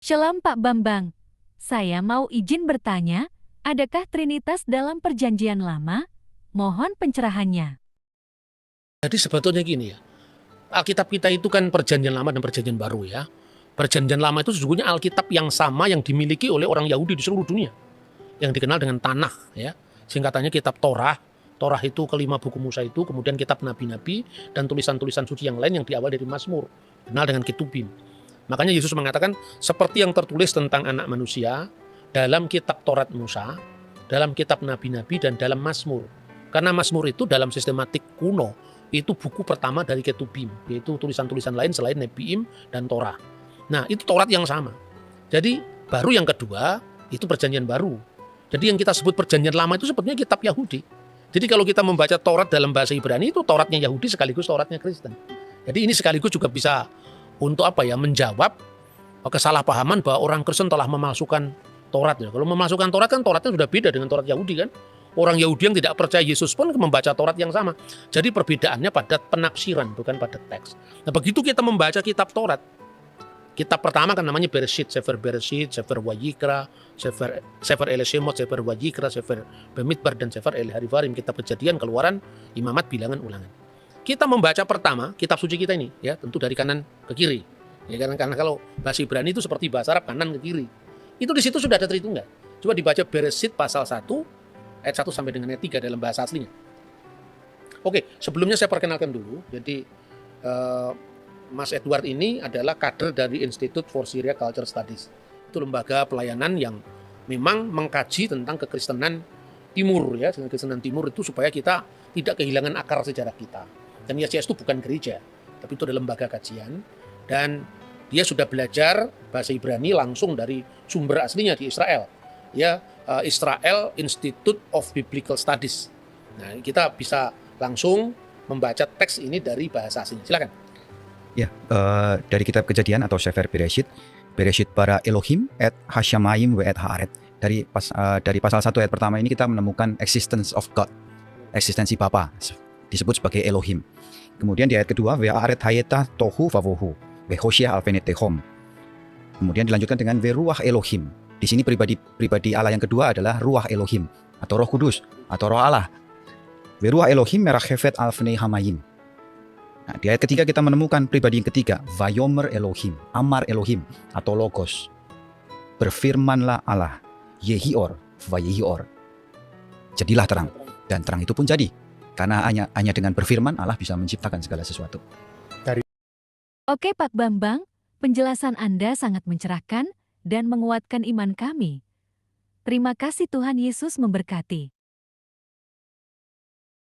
Shalom Pak Bambang, saya mau izin bertanya, adakah Trinitas dalam Perjanjian Lama? Mohon pencerahannya. Jadi sebetulnya gini ya, Alkitab kita itu kan perjanjian lama dan perjanjian baru ya. Perjanjian lama itu sesungguhnya Alkitab yang sama yang dimiliki oleh orang Yahudi di seluruh dunia. Yang dikenal dengan Tanakh ya. Singkatannya kitab Torah. Torah itu kelima buku Musa itu, kemudian kitab nabi-nabi dan tulisan-tulisan suci yang lain yang diawali dari Mazmur. Dikenal dengan Ketubim. Makanya Yesus mengatakan seperti yang tertulis tentang anak manusia dalam kitab Taurat Musa, dalam kitab nabi-nabi dan dalam Mazmur. Karena Mazmur itu dalam sistematik kuno itu buku pertama dari Ketubim, yaitu tulisan-tulisan lain selain Nebiim dan Torah. Nah, itu Taurat yang sama. Jadi, baru yang kedua, itu perjanjian baru. Jadi yang kita sebut perjanjian lama itu sebetulnya kitab Yahudi. Jadi kalau kita membaca Taurat dalam bahasa Ibrani, itu Tauratnya Yahudi sekaligus Tauratnya Kristen. Jadi ini sekaligus juga bisa untuk menjawab kesalahpahaman bahwa orang Kristen telah memalsukan Taurat. Kalau memalsukan Taurat kan Tauratnya sudah beda dengan Taurat Yahudi kan. Orang Yahudi yang tidak percaya Yesus pun membaca Taurat yang sama. Jadi perbedaannya pada penafsiran, bukan pada teks. Nah begitu kita membaca kitab Taurat, kitab pertama kan namanya Bereshit, Sefer Bereshit, Sefer Wayikra, Sefer Elishemot, Sefer Wayikra, Sefer Bemidbar, dan Sefer Eliharivarim, kitab Kejadian, Keluaran, Imamat, Bilangan, Ulangan. Kita membaca pertama kitab suci kita ini, ya tentu dari kanan ke kiri. Ya, karena kalau bahasa Ibrani itu seperti bahasa Arab kanan ke kiri. Itu di situ sudah ada Tritunggal. Coba dibaca Bereshit pasal 1 ayat 1 sampai dengan ayat 3 dalam bahasa aslinya. Oke, sebelumnya saya perkenalkan dulu. Jadi Mas Edward ini adalah kader dari Institute for Syria Culture Studies. Itu lembaga pelayanan yang memang mengkaji tentang kekristenan Timur ya, kekristenan Timur itu supaya kita tidak kehilangan akar sejarah kita. Dan YCS itu bukan gereja, tapi itu adalah lembaga kajian dan dia sudah belajar bahasa Ibrani langsung dari sumber aslinya di Israel. Ya, Israel Institute of Biblical Studies. Nah, kita bisa langsung membaca teks ini dari bahasa aslinya. Silakan. Ya, dari kitab Kejadian atau Sefer Bereshit, Bereshit bara Elohim et Hashamayim ve et Haaret. Dari pasal 1 ayat pertama ini kita menemukan existence of God, eksistensi Bapa, disebut sebagai Elohim. Kemudian di ayat kedua, ve Haaret hayeta tohu vavohu, ve Hoshea alfenetehom. Kemudian dilanjutkan dengan ve ruach Elohim. Di sini pribadi Allah yang kedua adalah ruach Elohim atau Roh Kudus atau Roh Allah. Ve ruach Elohim merachefet alfnei hamayim. Nah, di ayat ketiga kita menemukan pribadi yang ketiga, Vayomer Elohim, Amar Elohim atau Logos. Berfirmanlah Allah, Yehior, Vayehior. Jadilah terang, dan terang itu pun jadi. Karena hanya dengan berfirman Allah bisa menciptakan segala sesuatu. Oke Pak Bambang, penjelasan Anda sangat mencerahkan dan menguatkan iman kami. Terima kasih, Tuhan Yesus memberkati.